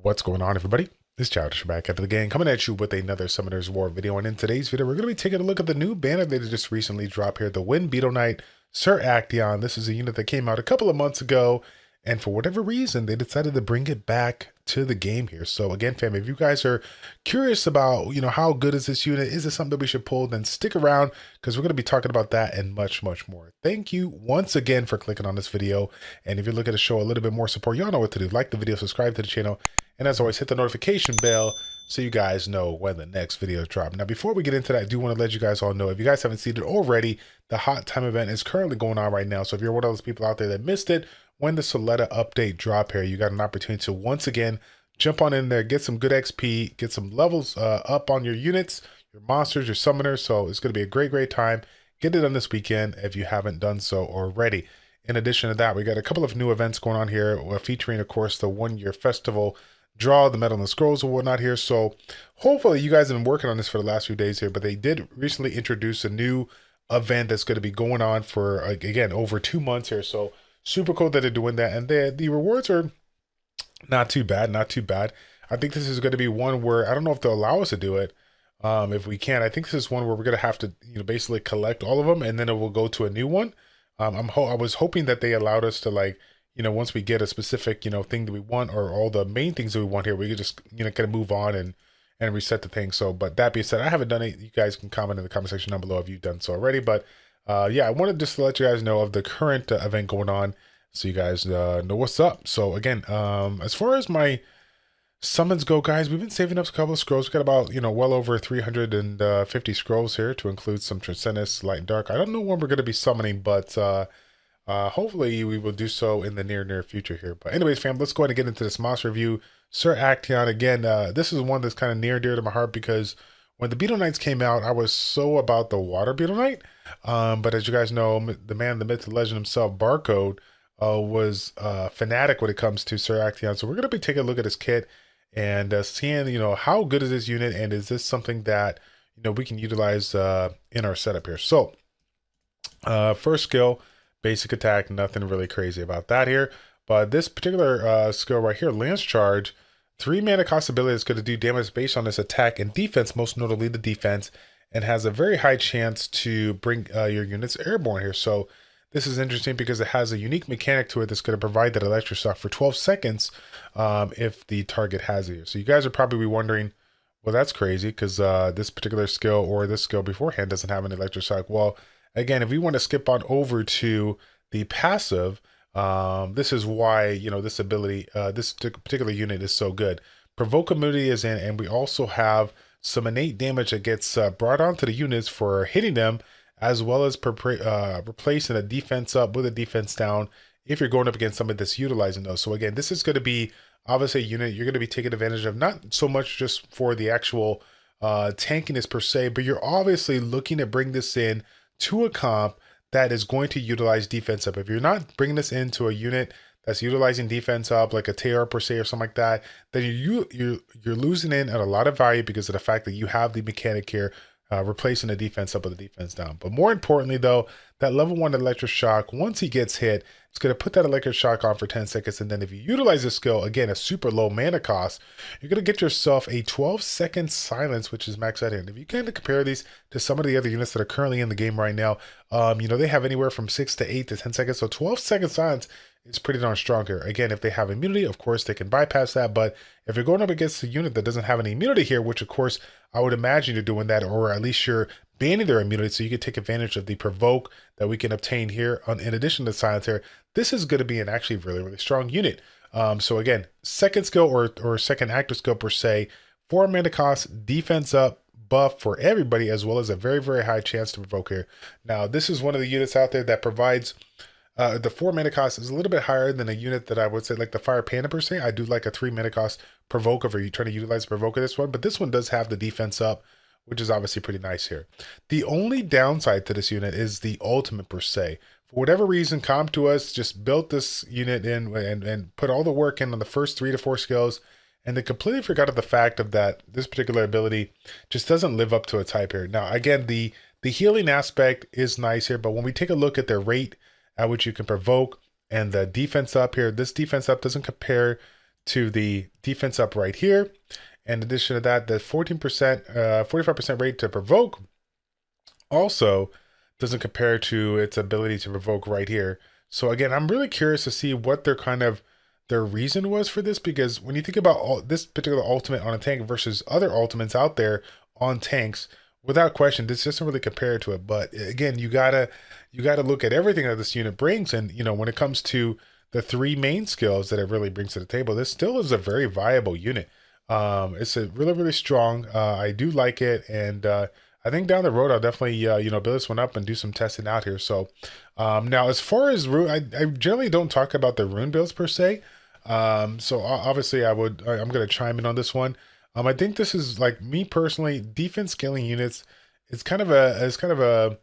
What's going on, everybody? It's Childish back at the game, coming at you with another Summoner's War video. And in today's video, we're going to be taking a look at the new banner that just recently dropped here, the Beetle Knight Sir Acteon. This is a unit that came out a couple of months ago, and for whatever reason, they decided to bring it back to the game here. So again, fam, if you guys are curious about, how good is this unit, is it something that we should pull, then stick around because we're going to be talking about that and much, much more. Thank you once again for clicking on this video. And if you're looking to show a little bit more support, y'all know what to do. Like the video, subscribe to the channel, and as always, hit the notification bell so you guys know when the next videos drop. Now, before we get into that, I do want to let you guys all know, if you guys haven't seen it already, the Hot Time event is currently going on right now. So if you're one of those people out there that missed it, when the Soletta update drop here, you got an opportunity to once again jump on in there, get some good XP, get some levels up on your units, your monsters, your summoners. So it's going to be a great time. Get it done this weekend if you haven't done so already. In addition to that, we got a couple of new events going on here, featuring, of course, the 1-year festival draw, the medal and the scrolls and whatnot here. So hopefully you guys have been working on this for the last few days here, but they did recently introduce a new event that's going to be going on for, again, over 2 months here. So super cool that they're doing that, and the rewards are not too bad. I think this is going to be one where I don't know if they'll allow us to do it. If we can, I think this is one where we're going to have to, basically collect all of them, and then it will go to a new one. I was hoping that they allowed us to, like, once we get a specific, thing that we want, or all the main things that we want here, we could just, kind of move on and reset the thing. So, but that being said, I haven't done it. You guys can comment in the comment section down below if you've done so already. But yeah, I wanted just to let you guys know of the current event going on, so you guys know what's up. So again, as far as my summons go, guys, we've been saving up a couple of scrolls. We got about, well over 350 scrolls here, to include some Transcendence, Light and Dark. I don't know when we're going to be summoning, but hopefully we will do so in the near future here. But anyways, fam, let's go ahead and get into this monster review. Sir Acteon, again, this is one that's kind of near and dear to my heart, because when the Beetle Knights came out, I was so about the Water Beetle Knight. But as you guys know, the man, the myth, the legend himself, Barcode, was fanatic when it comes to Sir Acteon. So we're going to be taking a look at his kit and seeing, how good is this unit, and is this something that, we can utilize in our setup here. So first skill, basic attack, nothing really crazy about that here. But this particular skill right here, Lance Charge, 3 mana cost ability is going to do damage based on its attack and defense, most notably the defense, and has a very high chance to bring your units airborne here. So this is interesting because it has a unique mechanic to it that's going to provide that electric shock for 12 seconds if the target has it here. So you guys are probably wondering, well, that's crazy, because this particular skill, or this skill beforehand, doesn't have an electric shock. Well, again, if we want to skip on over to the passive, this is why, this ability, this particular unit is so good. Provoke immunity is in, and we also have some innate damage that gets brought onto the units for hitting them, as well as replacing a defense up with a defense down if you're going up against somebody that's utilizing those. So again, this is going to be obviously a unit you're going to be taking advantage of, not so much just for the actual tankiness per se, but you're obviously looking to bring this in to a comp that is going to utilize defense up. If you're not bringing this into a unit that's utilizing defense up, like a Tear per se or something like that, then you're losing in at a lot of value because of the fact that you have the mechanic here replacing the defense up with the defense down. But more importantly, though, that level 1 electric shock, once he gets hit, it's going to put that electric shock on for 10 seconds. And then if you utilize this skill, again, a super low mana cost, you're going to get yourself a 12-second silence, which is maxed out in. If you kind of compare these to some of the other units that are currently in the game right now, they have anywhere from 6 to 8 to 10 seconds. So 12-second silence is pretty darn strong here. Again, if they have immunity, of course, they can bypass that. But if you're going up against a unit that doesn't have any immunity here, which of course I would imagine you're doing that, or at least you're banning their immunity so you can take advantage of the provoke that we can obtain here in addition to silence here, this is going to be an actually really strong unit. So again, second skill or second active skill per se, 4 mana cost, defense up, buff for everybody, as well as a very high chance to provoke here. Now, this is one of the units out there that provides the 4 mana cost is a little bit higher than a unit that I would say like the Fire Panda per se. I do like a 3 mana cost provoke if you're trying to utilize provoke of this one, but this one does have the defense up, which is obviously pretty nice here. The only downside to this unit is the ultimate per se. For whatever reason, Comp to us just built this unit in and put all the work in on the first 3 to 4 skills, and they completely forgot of the fact of that this particular ability just doesn't live up to its hype here. Now, again, the healing aspect is nice here, but when we take a look at their rate at which you can provoke and the defense up here, this defense up doesn't compare to the defense up right here. And in addition to that, the 14%, 45% rate to provoke also doesn't compare to its ability to provoke right here. So again, I'm really curious to see what their reason was for this, because when you think about this particular ultimate on a tank versus other ultimates out there on tanks, without question, this doesn't really compare to it. But again, you gotta look at everything that this unit brings, and when it comes to the three main skills that it really brings to the table, this still is a very viable unit. It's a really strong. I do like it, and I think down the road I'll definitely build this one up and do some testing out here. So now as far as rune, I generally don't talk about the rune builds per se. So obviously I'm gonna chime in on this one. I think this is, like, me personally, defense scaling units. It's kind of a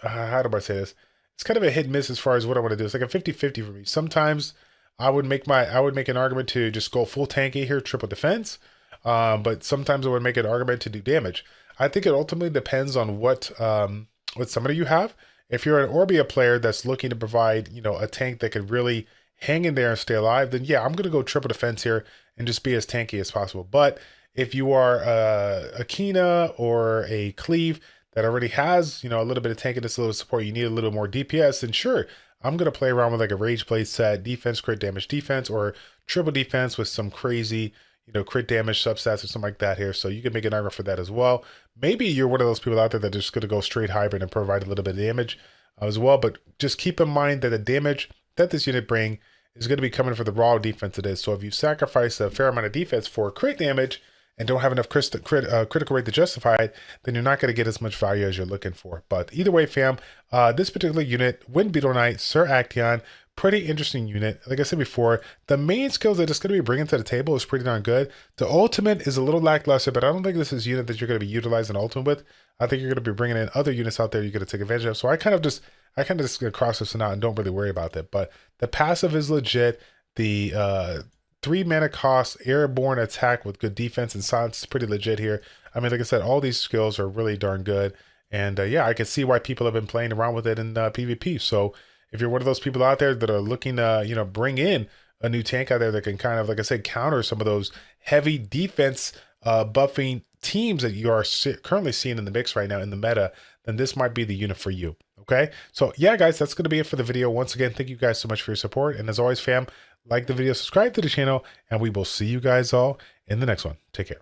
how do I say this? It's kind of a hit and miss as far as what I want to do. It's like a 50-50 for me. Sometimes I would make an argument to just go full tanky here, triple defense. But sometimes I would make an argument to do damage. I think it ultimately depends on what summoner you have. If you're an Orbia player that's looking to provide, a tank that could really hang in there and stay alive, then yeah, I'm gonna go triple defense here and just be as tanky as possible. But if you are a Kina or a Cleave that already has, a little bit of tankiness, a little support, you need a little more DPS, then sure, I'm gonna play around with like a Rage Blade set, defense, crit damage defense, or triple defense with some crazy, crit damage substats or something like that here. So you can make an argument for that as well. Maybe you're one of those people out there that are just going to go straight hybrid and provide a little bit of damage as well. But just keep in mind that the damage that this unit brings is going to be coming for the raw defense it is. So if you sacrifice a fair amount of defense for crit damage and don't have enough critical rate to justify it, then you're not going to get as much value as you're looking for. But either way, fam, this particular unit, Wind Beetle Knight, Sir Acteon, pretty interesting unit. Like I said before, the main skills that it's going to be bringing to the table is pretty darn good. The ultimate is a little lackluster, but I don't think this is a unit that you're going to be utilizing ultimate with. I think you're going to be bringing in other units out there you're going to take advantage of. So I kind of just cross this one out and don't really worry about that. But the passive is legit. The 3 mana cost airborne attack with good defense and silence is pretty legit here. I mean, like I said, all these skills are really darn good. And yeah, I can see why people have been playing around with it in PvP. So if you're one of those people out there that are looking to, bring in a new tank out there that can kind of, like I said, counter some of those heavy defense buffing teams that you are currently seeing in the mix right now in the meta, then this might be the unit for you. Okay. So yeah, guys, that's going to be it for the video. Once again, thank you guys so much for your support. And as always, fam, like the video, subscribe to the channel, and we will see you guys all in the next one. Take care.